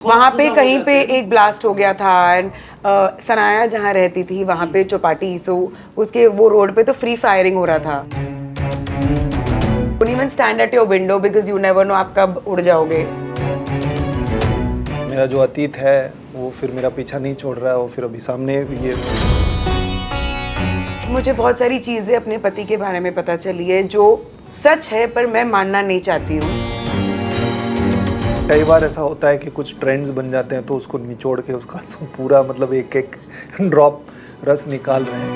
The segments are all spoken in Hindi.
वहाँ पे कहीं पे एक ब्लास्ट हो गया था एंड सनाया जहाँ रहती थी वहाँ पे चौपाटी, सो उसके वो रोड पे तो फ्री फायरिंग हो रहा था. Don't even stand at your window because you never know आप कब उड़ जाओगे. मेरा जो अतीत है वो फिर मेरा पीछा नहीं छोड़ रहा है, वो फिर अभी सामने ये मुझे बहुत सारी चीज़ें अपने पति के बारे में पता चली है जो सच है पर मैं मानना नहीं चाहती हूँ. कई बार ऐसा होता है कि कुछ ट्रेंड्स बन जाते हैं तो उसको निचोड़ के उसका पूरा मतलब एक एक ड्रॉप रस निकाल रहे हैं.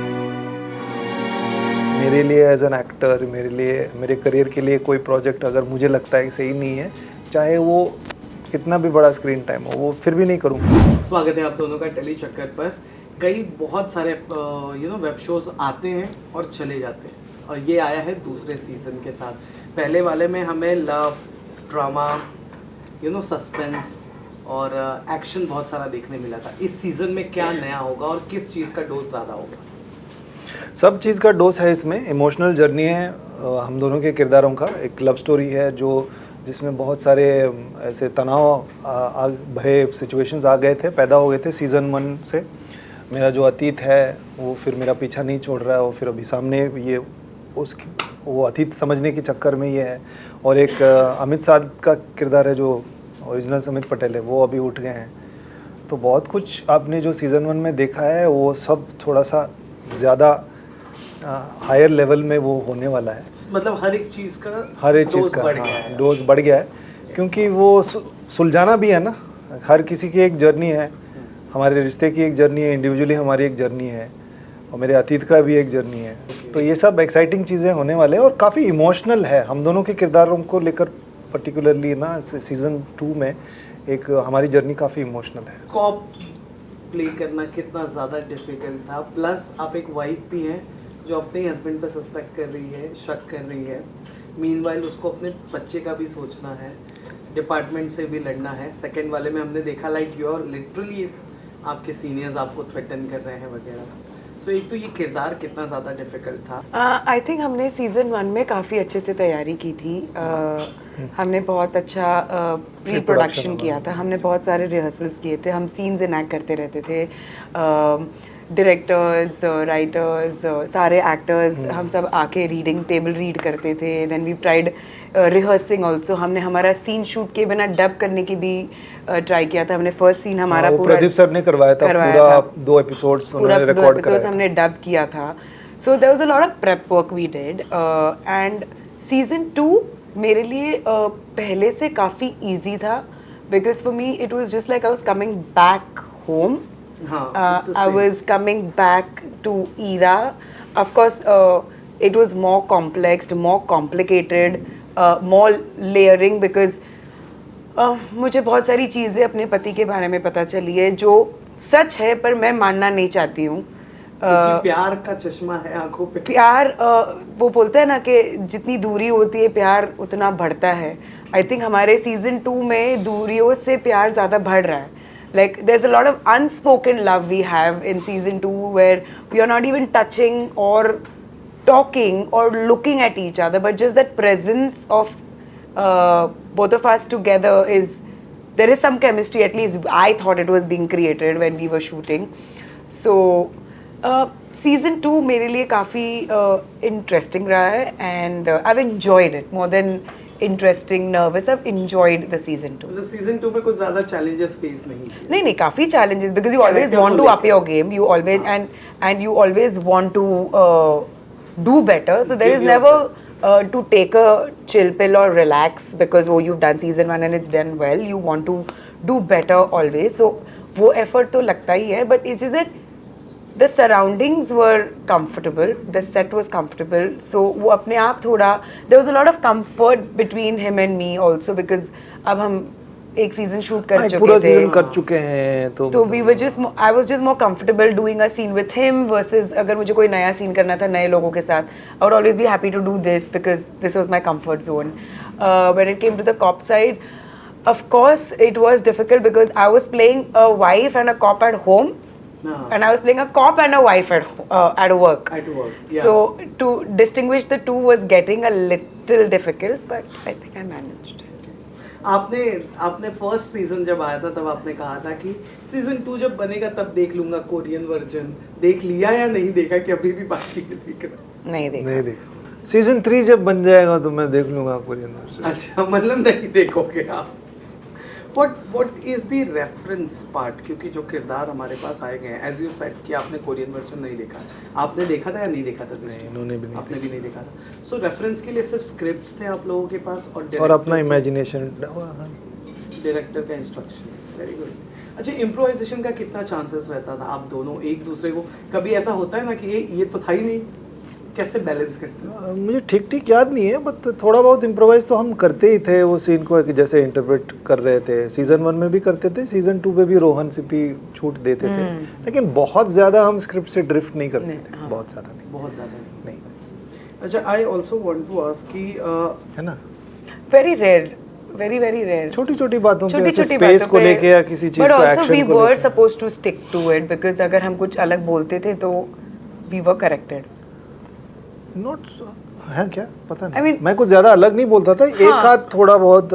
मेरे लिए एज एन एक्टर, मेरे लिए मेरे करियर के लिए कोई प्रोजेक्ट अगर मुझे लगता है कि सही नहीं है, चाहे वो कितना भी बड़ा स्क्रीन टाइम हो, वो फिर भी नहीं करूँगा. स्वागत है आप दोनों का टेली चक्कर पर. कई बहुत सारे वेब शोज आते हैं और चले जाते हैं और ये आया है दूसरे सीज़न के साथ. पहले वाले में हमें लव, ड्रामा, सस्पेंस और एक्शन बहुत सारा देखने मिला था. इस सीज़न में क्या नया होगा और किस चीज़ का डोज ज़्यादा होगा? सब चीज़ का डोज है इसमें. इमोशनल जर्नी है हम दोनों के किरदारों का. एक लव स्टोरी है जिसमें बहुत सारे ऐसे तनाव भरे सिचुएशंस आ गए थे, पैदा हो गए थे सीज़न 1 से. मेरा जो अतीत है वो फिर मेरा पीछा नहीं छोड़ रहा है, वो फिर अभी सामने ये वो अतीत समझने के चक्कर में ये है. और एक अमित साध का किरदार है जो ओरिजिनल अमित पटेल है, वो अभी उठ गए हैं. तो बहुत कुछ आपने जो सीज़न 1 में देखा है वो सब थोड़ा सा ज़्यादा हायर लेवल में वो होने वाला है. मतलब हर एक चीज़ का डोज बढ़ गया है क्योंकि वो सुलझाना भी है ना. हर किसी की एक जर्नी है, हमारे रिश्ते की एक जर्नी है, इंडिविजुअली हमारी एक जर्नी है और मेरे अतीत का भी एक जर्नी है. तो ये सब एक्साइटिंग चीज़ें होने वाले हैं और काफ़ी इमोशनल है. हम दोनों के किरदारों को लेकर पर्टिकुलरली ना सीज़न 2 में एक हमारी जर्नी काफ़ी इमोशनल है. कॉप प्ले करना कितना ज़्यादा डिफिकल्ट था, प्लस आप एक वाइफ भी हैं जो अपने हस्बैंड पर सस्पेक्ट कर रही है, शक कर रही है. मीनवाइल उसको अपने बच्चे का भी सोचना है, डिपार्टमेंट से भी लड़ना है. सेकंड वाले में हमने देखा लाइक यू आर लिटरली आपके सीनियर्स आपको थ्रेटन कर रहे हैं वगैरह. सो एक तो ये किरदार कितना ज़्यादा डिफिकल्ट था. आई थिंक हमने सीज़न 1 में काफ़ी अच्छे से तैयारी की थी. हमने बहुत अच्छा प्री प्रोडक्शन किया था. हमने बहुत सारे रिहर्सल्स किए थे. हम सीन्स इनैक्ट करते रहते थे. डायरेक्टर्स, राइटर्स, सारे एक्टर्स हम सब आके रीडिंग टेबल रीड करते थे. Then we tried rehearsing also. हमने हमारा सीन शूट के बिना डब करने की भी ट्राई किया था. हमने फर्स्ट सीन हमारा पूरा प्रदीप सर ने करवाया था. पूरा 2 एपिसोड्स उन्होंने रिकॉर्ड कराया. हमने डब किया था. So there was a lot of prep work we did. And season 2 मेरे लिए पहले से काफ़ी इजी था because for me it was just like I was coming back home. I was coming back to Era. Of course, it was more complex, more complicated, more layering because मुझे बहुत सारी चीज़ें अपने पति के बारे में पता चली है जो सच है पर मैं मानना नहीं चाहती हूँ. प्यार का चश्मा है आंखों पे. प्यार वो बोलते हैं ना कि जितनी दूरी होती है प्यार उतना बढ़ता है. आई थिंक हमारे सीजन 2 में दूरियों से प्यार ज़्यादा बढ़ रहा है. Like there's a lot of unspoken love we have in season 2 where we are not even touching or talking or looking at each other, but just that presence of both of us together there is some chemistry. At least I thought it was being created when we were shooting. So season 2 मेरे लिए काफ़ी interesting रहा है and I've enjoyed it more than interesting, nervous. I've enjoyed the season 2. मतलब सीजन 2 में कुछ ज़्यादा challenges फेस नहीं नहीं काफ़ी challenges because you always want to up your game. You always and you always want to do better. So there is never to take a chill pill or relax because you've done season 1 and it's done well. You want to do better always. So वो effort तो लगता ही है, but it's just that the surroundings were comfortable, the set was comfortable, so वो अपने आप थोड़ा there was a lot of comfort between him and me also because अब हम एक सीजन शूट कर चुके थे, पूरा सीजन कर चुके हैं. तो we were just I was just more comfortable doing a scene with him versus अगर मुझे कोई नया सीन करना था नए लोगों के साथ, I would always be happy to do this because this was my comfort zone. When it came to the cop side, of course it was difficult because I was playing a wife and a cop at home. And I was playing a cop and a wife at work. At work, yeah. So to distinguish the two was getting a little difficult, but I think I managed. आपने फर्स्ट सीजन जब आया था तब आपने कहा था कि सीजन 2 जब बनेगा तब देख लूंगा कोरियन वर्जन। देख लिया या नहीं देखा कि अभी भी बाकी है देखना? नहीं देखा। सीजन 3 जब बन जाएगा तो मैं देख लूंगा कोरियन वर्जन। अच्छा, मतलब नहीं देखोगे आप। What is the reference part? क्योंकि जो किरदार हमारे पास आए गए हैं, एज यू सेड कि आपने कोरियन वर्जन नहीं देखा, आपने देखा था या नहीं देखा था? नहीं, इन्होंने भी नहीं आपने भी नहीं देखा था। सो रेफरेंस के लिए सिर्फ स्क्रिप्ट्स थे आप लोगों के पास और अपना इमेजिनेशन, डायरेक्टर का इंस्ट्रक्शन। Very good. अच्छा, इम्प्रोवाइजेशन का कितना चांसेस रहता था? आप दोनों एक दूसरे को, कभी ऐसा होता है ना कि ये तो था ही नहीं, कैसे बैलेंस करते हैं? मुझे ठीक ठीक याद नहीं है, बट थोड़ा बहुत इम्प्रोवाइज तो हम करते ही थे वो सीन को, जैसे इंटरप्रेट कर रहे थे। सीजन 1 में भी करते थे, सीजन 2 पे भी रोहन सिप्पी छूट देते थे, लेकिन बहुत ज़्यादा हम स्क्रिप्ट से ड्रिफ्ट नहीं करते थे। हाँ, बहुत ज़्यादा नहीं, बहुत ज़्यादा नहीं। अच्छा, I also want to ask कि है ना, वेरी रेयर, वेरी रेयर, छोटी छोटी बातों पे, छोटी स्पेस को लेके या किसी चीज़ को, एक्शन को लेके। But also we were supposed to stick to it, because अगर हम कुछ अलग बोलते थे तो वी वर करेक्टेड। नॉट है क्या, पता नहीं। I mean, मैं कुछ ज्यादा अलग नहीं बोलता था। एक आध थोड़ा बहुत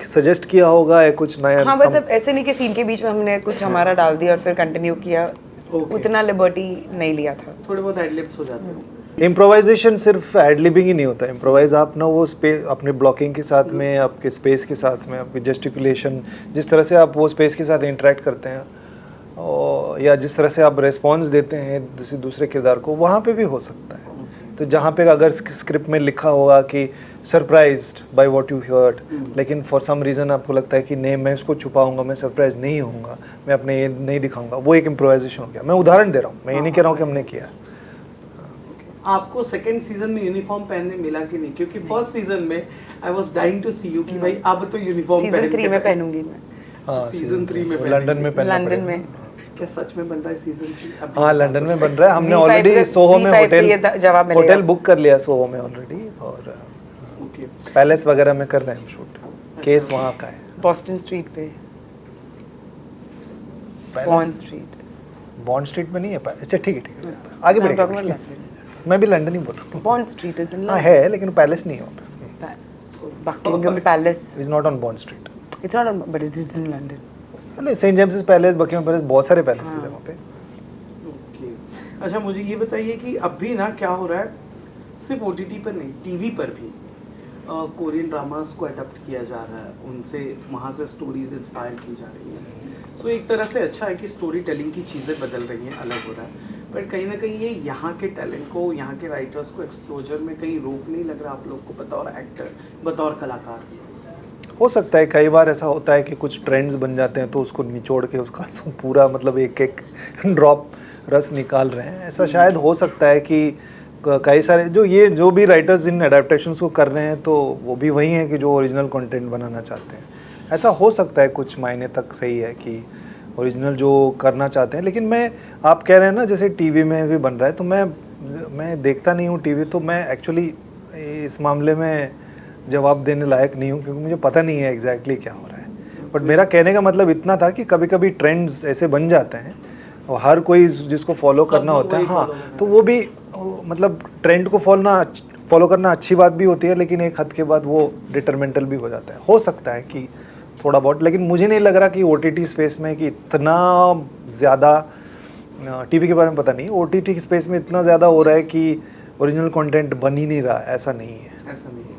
सजेस्ट किया होगा या कुछ नया। हाँ, मतलब ऐसे नहीं कि सीन के बीच में हमने कुछ हमारा डाल दिया और फिर कंटिन्यू किया। उतना लिबर्टी नहीं लिया था। थोड़े बहुत एडलिप्स हो जाते हैं। इम्प्रोवाइजेशन सिर्फ एडलिबिंग ही नहीं होता। इम्प्रोवाइज आप ना वो स्पेस अपने ब्लॉकिंग के साथ में, आपके स्पेस के साथ में, आपकी जेस्टिकुलेशन, जिस तरह से आप वो स्पेस के साथ इंटरेक्ट करते हैं, और या जिस तरह से आप रिस्पॉन्स देते हैं दूसरे किरदार को, वहाँ पे भी हो सकता है। तो जहाँ पे अगर स्क्रिप्ट में लिखा होगा कि surprised by what you heard, लेकिन फॉर सम रीज़न आपको लगता है कि नहीं, मैं इसको छुपाऊंगा, मैं सरप्राइज नहीं होऊंगा, मैं अपने ये नहीं दिखाऊंगा, वो एक इम्प्रोवाइजेशन हो गया। मैं उदाहरण दे रहा हूँ, मैं ये नहीं कह रहा हूँ कि हमने किया। आपको सेकंड सीजन में यूनिफॉर्म पहनने मिला कि नहीं? क्योंकि फर्स्ट सीजन में I was dying to see you कि भाई अब तो यूनिफॉर्म सीजन 3 में पहनूंगी मैं। हाँ, सीजन 3 में लंदन में पहनना लंदन पड़ेगा। में। क्या सच में बन रहा है सीजन 3? हाँ, लंदन में बन रहा है। हमने Z5 ऑलरेडी सोहो में होटल बुक कर लिया सोहो में ऑलरेडी, और ओके। पैलेस वगैरह में कर रहे हैं शूट। केस वहाँ का है, बॉस्टन स्ट्रीट पे, बॉन्ड स्ट्रीट। बॉन्ड स्ट्रीट में नहीं है। अच्छा, ठीक है, आगे बढ़ेंगे। मैं भी लंदन ही बोल रहा हूँ। बॉन्ड स्ट्रीट इज इन हाँ है, लेकिन पैलेस नहीं है वहाँ पे। Buckingham palace. Is not on Bond Street. It's not on, but it is in London. Saint James palace, Buckingham palace, बहुत सारे पैलेस हैं वहाँ पे। ओके। अच्छा, मुझे ये बताइए कि अभी ना क्या हो रहा है, सिर्फ ओटीटी पर नहीं, टीवी पर भी कोरियन ड्रामास को अडॉप्ट किया जा रहा है, उनसे वहाँ से स्टोरीज इंस्पायर की जा रही हैं। सो एक तरह से अच्छा है कि स्टोरी टेलिंग की चीज़ें बदल रही हैं, अलग हो रहा है, बट कहीं ना कहीं ये यहाँ के टैलेंट को, यहाँ के राइटर्स को एक्सप्लोजर में कहीं रोक नहीं लग रहा आप लोग को, बतौर एक्टर, बतौर कलाकार? हो सकता है, कई बार ऐसा होता है कि कुछ ट्रेंड्स बन जाते हैं तो उसको निचोड़ के उसका पूरा मतलब एक एक ड्रॉप रस निकाल रहे हैं। ऐसा शायद हो सकता है कि कई सारे जो भी राइटर्स इन अडेप्टेशंस को कर रहे हैं तो वो भी वही हैं कि जो ओरिजिनल कंटेंट बनाना चाहते हैं। ऐसा हो सकता है, कुछ मायने तक सही है कि ओरिजिनल जो करना चाहते हैं। लेकिन आप कह रहे हैं ना, जैसे टीवी में भी बन रहा है, तो मैं देखता नहीं हूँ टीवी, तो मैं एक्चुअली इस मामले में जवाब देने लायक नहीं हूँ, क्योंकि मुझे पता नहीं है एग्जैक्टली क्या हो रहा है। बट मेरा कहने का मतलब इतना था कि कभी कभी ट्रेंड्स ऐसे बन जाते हैं और हर कोई जिसको फॉलो करना होता है, हाँ, तो वो भी मतलब ट्रेंड को फॉलो करना अच्छी बात भी होती है, लेकिन एक हद के बाद वो डिटरमेंटल भी हो जाता है। हो सकता है कि थोड़ा बहुत, लेकिन मुझे नहीं लग रहा कि ओटीटी स्पेस में कि इतना ज़्यादा, टीवी के बारे में पता नहीं, ओटीटी स्पेस में इतना ज़्यादा हो रहा है कि ओरिजिनल कंटेंट बन ही नहीं रहा। ऐसा नहीं है, ऐसा नहीं है।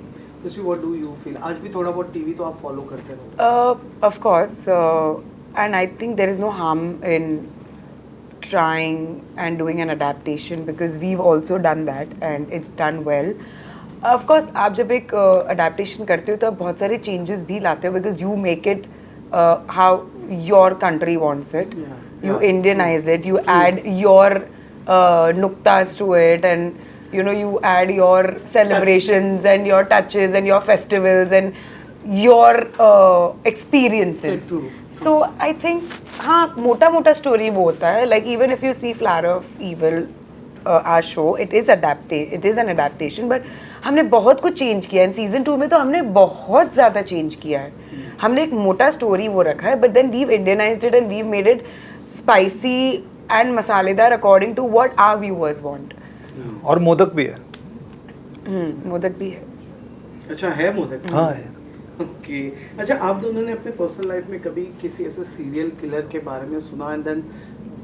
What do you feel? आज भी थोड़ा बहुत टीवी तो आप फॉलो करते हो? Of course, and I think there is no harm in trying and doing an adaptation, because we've also done that and it's done well. Of course, आप जब एक adaptation करते हो तो आप बहुत सारे changes भी लाते हो, because you make it how your country wants it. You Indianize it, you add your nuktas to it, and you add your celebrations and your touches and your festivals and your experiences. True. So I think हाँ, मोटा स्टोरी वो होता है, like even if you see Flower of Evil, our show, it is an adaptation, but हमने बहुत कुछ चेंज किया है। सीजन 2 में तो हमने बहुत ज़्यादा चेंज किया है। हमने एक मोटा स्टोरी वो रखा है, but then we've Indianized it and we've made it spicy and मसालेदार according to what our viewers want. और मोदक भी है। मोदक भी है। अच्छा, है मोदक? हाँ है। ओके अच्छा, आप दोनों ने अपने पर्सनल लाइफ में कभी किसी ऐसे सीरियल किलर के बारे में सुना एंड देन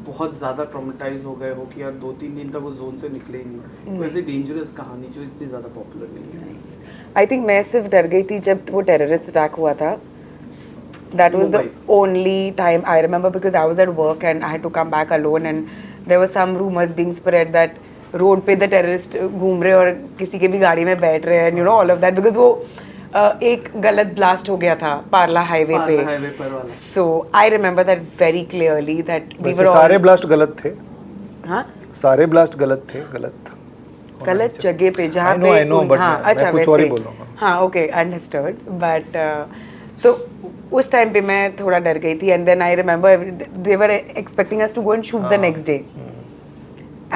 बहुत ज़्यादा ट्रॉमेटाइज हो गए हो कि यार 2-3 दिन तक वो जोन से निकले ही नहीं? कोई ऐसी डेंजरस कहानी जो इतनी ज़्यादा पॉपुलर नहीं है? आई थिंक मैं सिर्फ डर गई थी जब वो टेररिस्ट अटैक हुआ था. That was the only time I remember because I was at work and I had to come back alone and there were some rumors being spread that road पे द टेररिस्ट घूम रहे और किसी के भी गाड़ी में बैठ रहे हैं, you know all of that, because वो एक गलत ब्लास्ट हो गया था पार्ला हाईवे पे. So I remember that very clearly that we were सारे ब्लास्ट गलत थे. हाँ, सारे ब्लास्ट गलत थे, गलत जगह पे जहाँ पे हाँ अच्छा वैसे हाँ ओके अंडरस्टूड. बट तो उस टाइम पे मैं थोड़ा डर गई थी and then I remember they were expecting us to go and shoot the next day.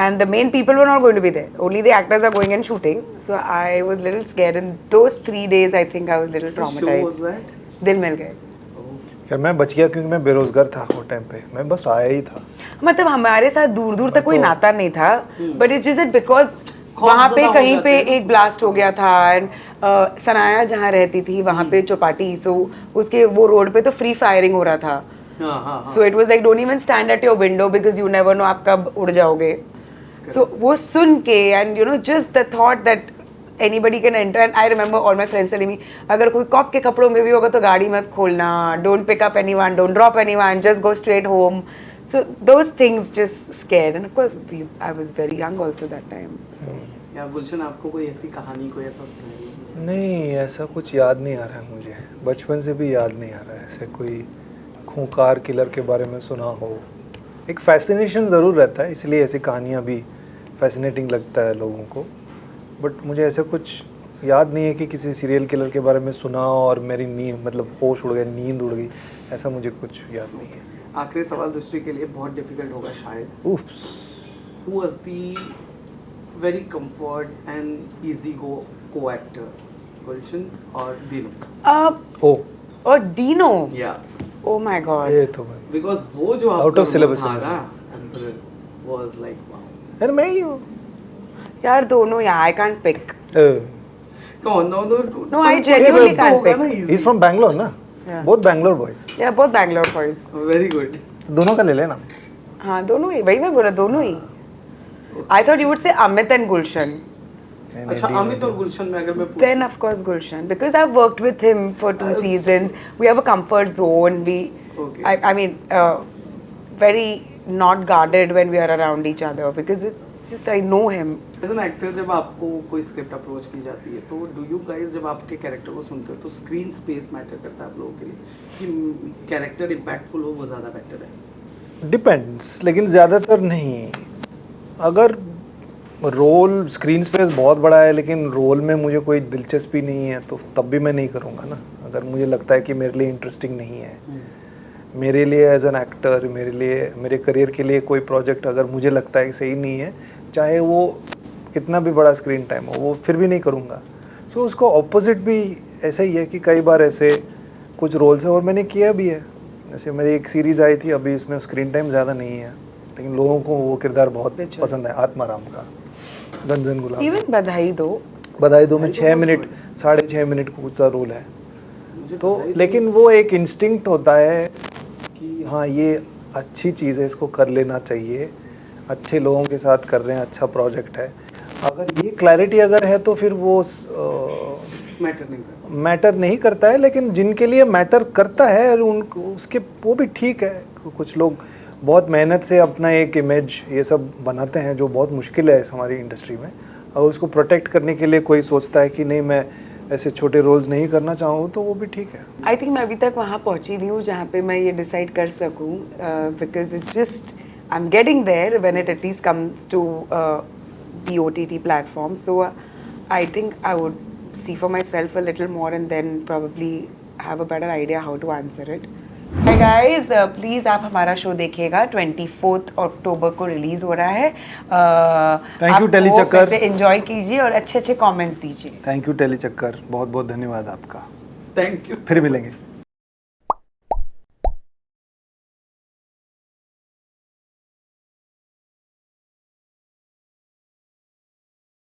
And the main people were not going to be there. Only the actors are going and shooting. So I was a little scared. And those 3 days, I think I was a little traumatized. What show was that? दिल मिल गए. यार मैं बच गया क्योंकि मैं बेरोजगार था वो टाइम पे. मैं बस आया ही था. मतलब हमारे साथ दूर दूर तक कोई नाता नहीं था. But it's just that because वहाँ पे कहीं पे एक ब्लास्ट हो गया था एंड सनाया जहाँ रहती थी वहाँ पे चौपाटी, सो उसके वो रोड पे तो फ्री फायरिंग हो रहा था. So it was like don't even stand at your window because you never know आप कब उड़ जाओगे. So वो सुन के and you know just the thought that anybody can enter, and I remember all my friends telling me अगर कोई कॉप के कपड़ों में भी होगा तो गाड़ी मत खोलना, don't pick up anyone, don't drop anyone, just go straight home. So those things just scared, and of course I was very young also that time. So या गुलशन, आपको कोई ऐसी कहानी, कोई ऐसा स्टोरी? नहीं, ऐसा कुछ याद नहीं आ रहा है मुझे. बचपन से भी याद नहीं आ रहा है ऐसे कोई खूंखार किलर के बारे में सुना हो. एक फैसिनेशन ज़रूर रहता है, इसलिए ऐसी कहानियाँ भी फैसिनेटिंग लगता है लोगों को. बट मुझे ऐसा कुछ याद नहीं है कि किसी सीरियल किलर के बारे में सुना और मेरी नींद मतलब होश उड़ गया, नींद उड़ गई, ऐसा मुझे कुछ याद नहीं है. आखिरी सवाल दृष्टि के लिए बहुत डिफिकल्ट होगा शायद. उफ्स. Who was the very comfort and easy go actor, Gulshan or Dino? ओ और Dino. Yeah. Oh my God. ये तो मैं Because वो जो Out of syllabus था है. ना, Emperor was like wow. यार मैं ही हूँ. यार दोनों यार I can't pick. Come on, no, I genuinely can't pick. He's from Bangalore ना. Yeah. Both Bangalore boys. Yeah, both Bangalore boys. Very good. दोनों का ले लेना. हाँ दोनों ही, वही मैं बोला दोनों ही. I thought you would say Amit and Gulshan. अच्छा, अमित और गुलशन में अगर मैं पूछूं, Then of course Gulshan, because I've worked with him for 2 seasons. We have a comfort zone. Okay. I mean, very not guarded when we are around each other because it's just I know him. As an actor जब आपको कोई स्क्रिप्ट अप्रोच की जाती है तो डू यू गाइस जब आपके कैरेक्टर को सुनते हो तो स्क्रीन स्पेस मैटर करता है आप लोगों के लिए कि कैरेक्टर इम्पैक्टफुल हो, वो ज़्यादा बेटर है? डिपेंड्स, लेकिन ज़्यादातर नहीं. अगर रोल स्क्रीन स्पेस बहुत बड़ा है लेकिन रोल में मुझे कोई दिलचस्पी नहीं है तो तब भी मैं नहीं करूँगा ना. अगर मुझे लगता है कि मेरे लिए इंटरेस्टिंग नहीं है, मेरे लिए एज एन एक्टर, मेरे लिए मेरे करियर के लिए कोई प्रोजेक्ट अगर मुझे लगता है कि सही नहीं है, चाहे वो कितना भी बड़ा स्क्रीन टाइम हो, वो फिर भी नहीं करूँगा. सो उसको ऑपोजिट भी ऐसा ही है कि कई बार ऐसे कुछ रोल्स है और मैंने किया भी है. जैसे मेरी एक सीरीज़ आई थी अभी, उसमें स्क्रीन टाइम ज़्यादा नहीं है लेकिन लोगों को वो किरदार बहुत पसंद है, आत्माराम का, गंजन गुलाब. Even बधाई दो में 6 मिनट 6.5 मिनट का कुछ रोल है. तो लेकिन वो एक इंस्टिंक्ट होता है कि हाँ ये अच्छी चीज़ है, इसको कर लेना चाहिए, अच्छे लोगों के साथ कर रहे हैं, अच्छा प्रोजेक्ट है. अगर ये क्लैरिटी अगर है तो फिर वो मैटर नहीं करता है. लेकिन जिनके लिए मैटर करता है उनको उसके वो भी ठीक है. कुछ लोग बहुत मेहनत से अपना एक इमेज ये सब बनाते हैं जो बहुत मुश्किल है हमारी इंडस्ट्री में, और उसको प्रोटेक्ट करने के लिए कोई सोचता है कि नहीं मैं ऐसे छोटे रोल्स नहीं करना चाहूँ तो वो भी ठीक है. आई थिंक मैं अभी तक वहाँ पहुँची नहीं हूँ जहाँ पे मैं ये डिसाइड कर सकूँ, because it's just I am getting there when it at least comes to the OTT platform. So I think I would see for myself a little more and then probably have a better idea how to answer it. Hi guys, please आप हमारा शो देखिएगा. 24 अक्टूबर को रिलीज हो रहा है. थैंक यू टेली चक्कर. एंजॉय कीजिए और अच्छे अच्छे कमेंट्स दीजिए. थैंक यू टेली चक्कर, बहुत बहुत धन्यवाद आपका. Thank you. फिर मिलेंगे.